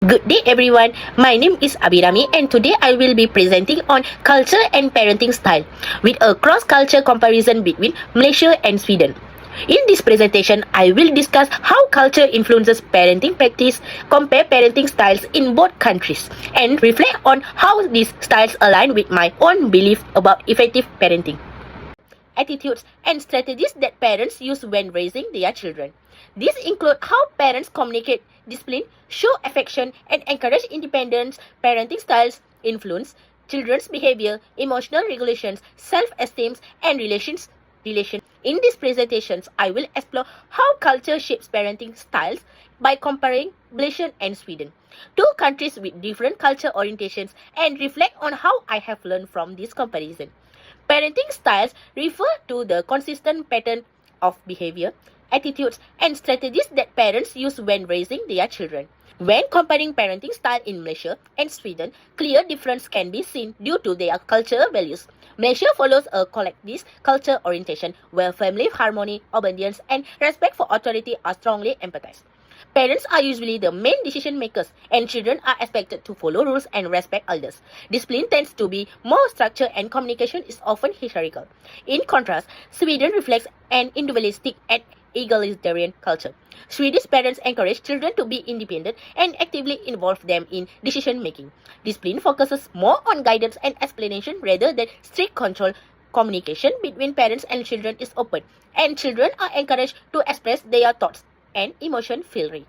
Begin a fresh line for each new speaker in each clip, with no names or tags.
Good day everyone, my name is Abhirami and today I will be presenting on culture and parenting style with a cross-culture comparison between Malaysia and Sweden. In this presentation, I will discuss how culture influences parenting practice, compare parenting styles in both countries, and reflect on how these styles align with my own belief about effective parenting. Attitudes and strategies that parents use when raising their children. These include how parents communicate discipline, show affection, and encourage independence. Parenting styles influence children's behavior, emotional regulations, self-esteem, and relations. In these presentations, I will explore how culture shapes parenting styles by comparing Malaysia and Sweden, two countries with different culture orientations, and reflect on how I have learned from this comparison. Parenting styles refer to the consistent pattern of behavior, attitudes, and strategies that parents use when raising their children. When comparing parenting style in Malaysia and Sweden, clear difference can be seen due to their cultural values. Malaysia follows a collectivist culture orientation where family harmony, obedience, and respect for authority are strongly emphasized. Parents are usually the main decision makers, and children are expected to follow rules and respect elders. Discipline tends to be more structured, and communication is often hierarchical. In contrast, Sweden reflects an individualistic and egalitarian culture. Swedish parents encourage children to be independent and actively involve them in decision making. Discipline focuses more on guidance and explanation rather than strict control. Communication between parents and children is open, and children are encouraged to express their thoughts and emotion freely.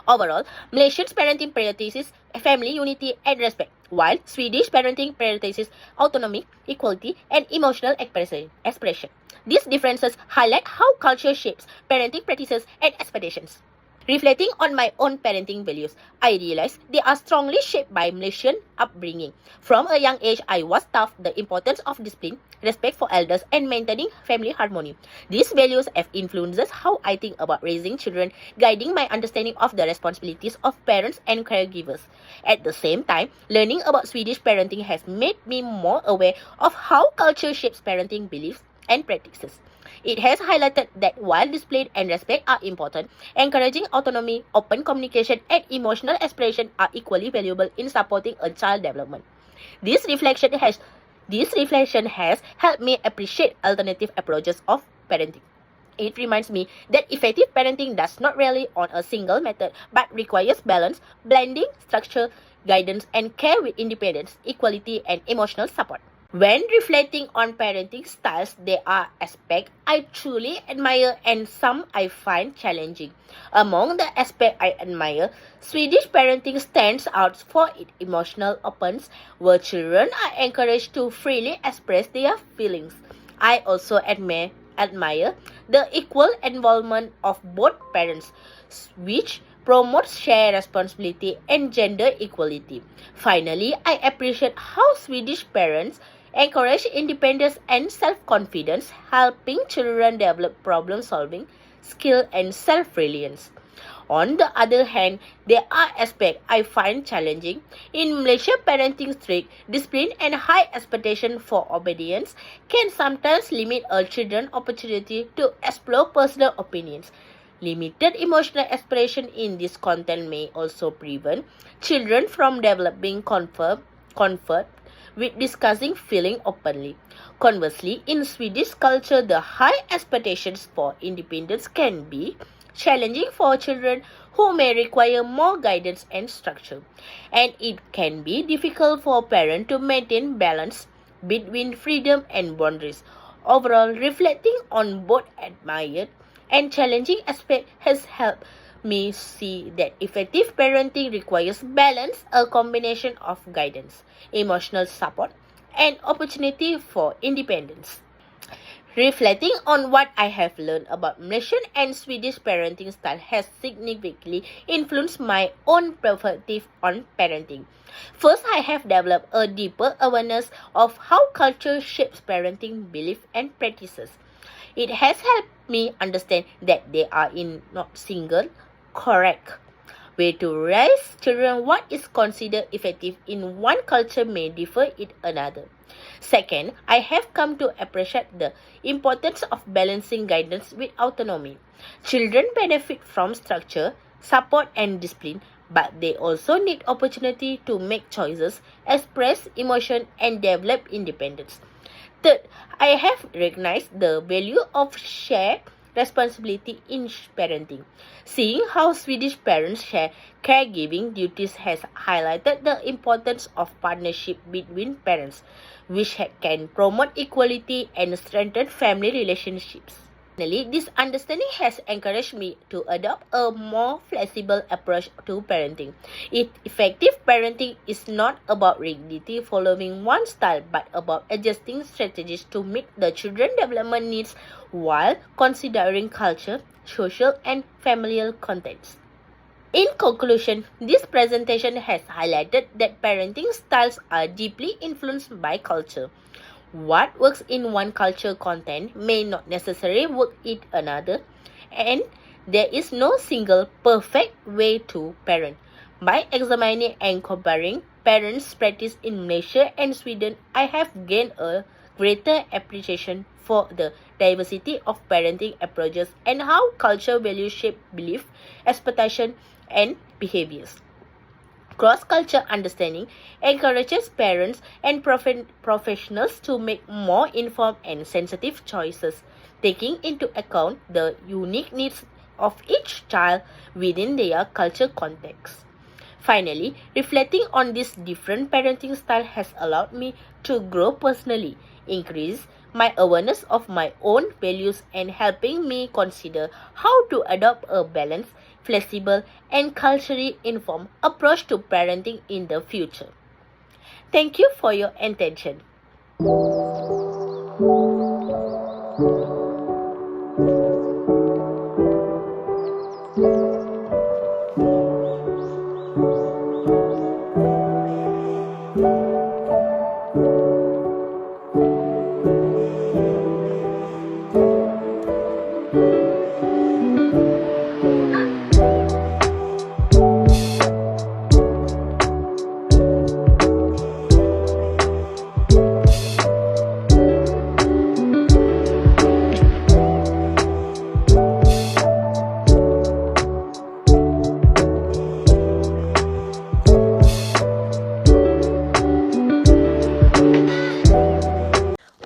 Overall, Malaysian parenting prioritizes family unity and respect, while Swedish parenting prioritizes autonomy, equality, and emotional expression. These differences highlight how culture shapes parenting practices and expectations. Reflecting on my own parenting values, I realized they are strongly shaped by Malaysian upbringing. From a young age, I was taught the importance of discipline, respect for elders, and maintaining family harmony. These values have influenced how I think about raising children, guiding my understanding of the responsibilities of parents and caregivers. At the same time, learning about Swedish parenting has made me more aware of how culture shapes parenting beliefs and practices. It has highlighted that while discipline and respect are important, encouraging autonomy, open communication, and emotional expression are equally valuable in supporting a child development. This reflection has helped me appreciate alternative approaches of parenting. It reminds me that effective parenting does not rely on a single method but requires balance, blending structure, guidance, and care with independence, equality, and emotional support. When reflecting on parenting styles, there are aspects I truly admire and some I find challenging. Among the aspects I admire, Swedish parenting stands out for its emotional openness, where children are encouraged to freely express their feelings. I also admire the equal involvement of both parents, which promotes shared responsibility and gender equality. Finally, I appreciate how Swedish parents encourage independence and self-confidence, helping children develop problem-solving skill and self-reliance. On the other hand, there are aspects I find challenging. In Malaysia, parenting strict discipline and high expectation for obedience can sometimes limit a children's opportunity to explore personal opinions. Limited emotional expression in this content may also prevent children from developing comfort with discussing feeling openly. Conversely, in Swedish culture, the high expectations for independence can be challenging for children who may require more guidance and structure, and it can be difficult for parents to maintain balance between freedom and boundaries. Overall, reflecting on both admired and challenging aspects has helped me see that effective parenting requires balance, a combination of guidance, emotional support, and opportunity for independence. Reflecting on what I have learned about Malaysian and Swedish parenting style has significantly influenced my own perspective on parenting. First, I have developed a deeper awareness of how culture shapes parenting beliefs and practices. It has helped me understand that there are not single correct way to raise children. What is considered effective in one culture may differ in another. Second, I have come to appreciate the importance of balancing guidance with autonomy. Children benefit from structure, support, and discipline, but they also need opportunity to make choices, express emotion, and develop independence. Third, I have recognized the value of shared responsibility in parenting. Seeing how Swedish parents share caregiving duties has highlighted the importance of partnership between parents, which can promote equality and strengthen family relationships. Finally, this understanding has encouraged me to adopt a more flexible approach to parenting. Effective parenting is not about rigidity following one style, but about adjusting strategies to meet the children's development needs while considering culture, social, and familial contexts. In conclusion, this presentation has highlighted that parenting styles are deeply influenced by culture. What works in one culture content may not necessarily work in another, and there is no single perfect way to parent. By examining and comparing parents' practice in Malaysia and Sweden, I have gained a greater appreciation for the diversity of parenting approaches and how cultural values shape belief, expectation, and behaviors. Cross-cultural understanding encourages parents and professionals to make more informed and sensitive choices, taking into account the unique needs of each child within their cultural context. Finally, reflecting on this different parenting style has allowed me to grow personally, increase my awareness of my own values, and helping me consider how to adopt a balanced, flexible, and culturally informed approach to parenting in the future. Thank you for your attention.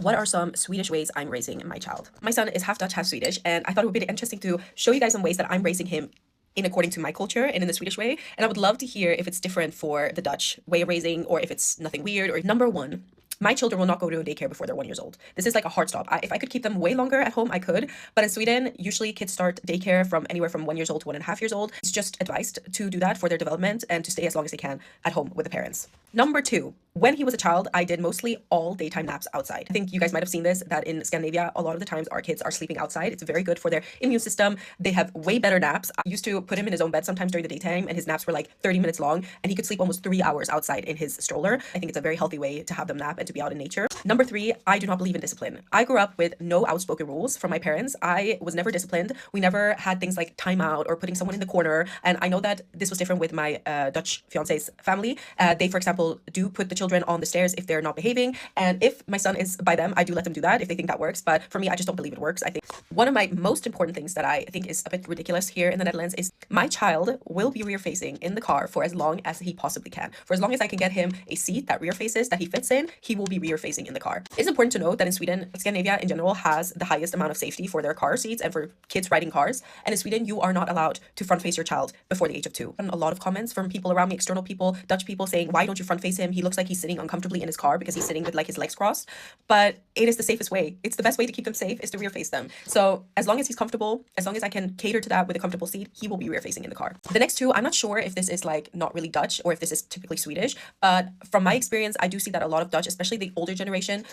What are some Swedish ways I'm raising my child? My son is half Dutch, half Swedish, and I thought it would be interesting to show you guys some ways that I'm raising him in according to my culture and in the Swedish way. And I would love to hear if it's different for the Dutch way of raising or if it's nothing weird. Or number one, my children will not go to a daycare before they're 1 year old. This is like a hard stop. If I could keep them way longer at home, I could. But in Sweden, usually kids start daycare from anywhere from 1 year old to 1.5 years old. It's just advised to do that for their development and to stay as long as they can at home with the parents. Number two, when he was a child, I did mostly all daytime naps outside. I think you guys might have seen this, that in Scandinavia, a lot of the times our kids are sleeping outside. It's very good for their immune system. They have way better naps. I used to put him in his own bed sometimes during the daytime, and his naps were like 30 minutes long, and he could sleep almost 3 hours outside in his stroller. I think it's a very healthy way to have them nap and to be out in nature. Number three, I do not believe in discipline. I grew up with no outspoken rules from my parents. I was never disciplined. We never had things like timeout or putting someone in the corner. And I know that this was different with my Dutch fiance's family. They, for example, do put the children on the stairs if they're not behaving. And if my son is by them, I do let them do that if they think that works. But for me, I just don't believe it works. I think one of my most important things that I think is a bit ridiculous here in the Netherlands is my child will be rear facing in the car for as long as he possibly can. For as long as I can get him a seat that rear faces, that he fits in, he will be rear facing in the car. It's important to note that in Sweden, Scandinavia in general has the highest amount of safety for their car seats and for kids riding cars. And in Sweden, you are not allowed to front face your child before the age of 2. And a lot of comments from people around me, external people, Dutch people saying, why don't you front face him? He looks like he's sitting uncomfortably in his car because he's sitting with like his legs crossed. But it is the safest way. It's the best way to keep them safe is to rear face them. So as long as he's comfortable, as long as I can cater to that with a comfortable seat, he will be rear facing in the car. The next two, I'm not sure if this is like not really Dutch or if this is typically Swedish, but from my experience, I do see that a lot of Dutch, especially the older generation,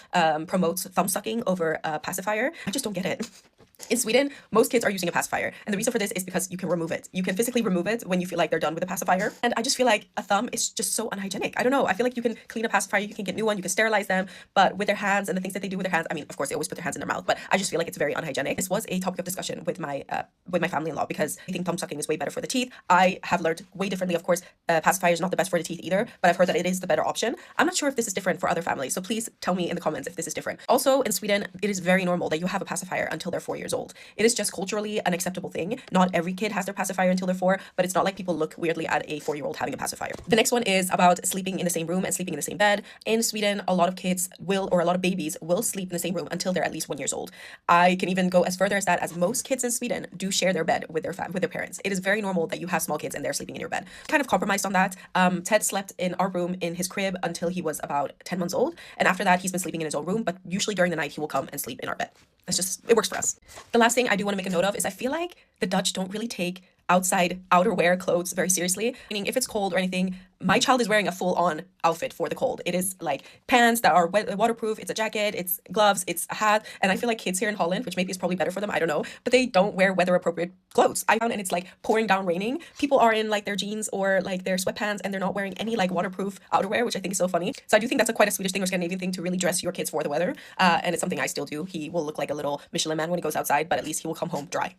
promotes thumb sucking over a pacifier. I just don't get it. In Sweden, most kids are using a pacifier. And the reason for this is because you can remove it. You can physically remove it when you feel like they're done with a pacifier. And I just feel like a thumb is just so unhygienic. I don't know. I feel like you can clean a pacifier, you can get new one, you can sterilize them, but with their hands and the things that they do with their hands, I mean, of course, they always put their hands in their mouth, but I just feel like it's very unhygienic. This was a topic of discussion with my family-in-law because I think thumb sucking is way better for the teeth. I have learned way differently. Of course, pacifier is not the best for the teeth either, but I've heard that it is the better option. I'm not sure if this is different for other families, so please tell me in the comments if this is different. Also, in Sweden, it is very normal that you have a pacifier until they're 4 years years old. It is just culturally an acceptable thing. Not every kid has their pacifier until they're 4, but it's not like people look weirdly at a 4-year-old having a pacifier. The next one is about sleeping in the same room and sleeping in the same bed. In Sweden, a lot of kids will, or a lot of babies will sleep in the same room until they're at least 1 year old. I can even go as further as that, as most kids in Sweden do share their bed with their parents. It is very normal that you have small kids and they're sleeping in your bed. Kind of compromised on that. Ted slept in our room in his crib until he was about 10 months old, and after that he's been sleeping in his own room, but usually during the night he will come and sleep in our bed. It works for us. The last thing I do want to make a note of is I feel like the Dutch don't really take outside outerwear clothes very seriously. Meaning if it's cold or anything, my child is wearing a full-on outfit for the cold. It is like pants that are waterproof, it's a jacket, it's gloves, it's a hat. And I feel like kids here in Holland, which maybe is probably better for them, I don't know, but they don't wear weather appropriate clothes. I found, and it's like pouring down raining, people are in like their jeans or like their sweatpants and they're not wearing any like waterproof outerwear, which I think is so funny. So I do think that's quite a Swedish thing or Scandinavian thing to really dress your kids for the weather. And it's something I still do. He will look like a little Michelin man when he goes outside, but at least he will come home dry.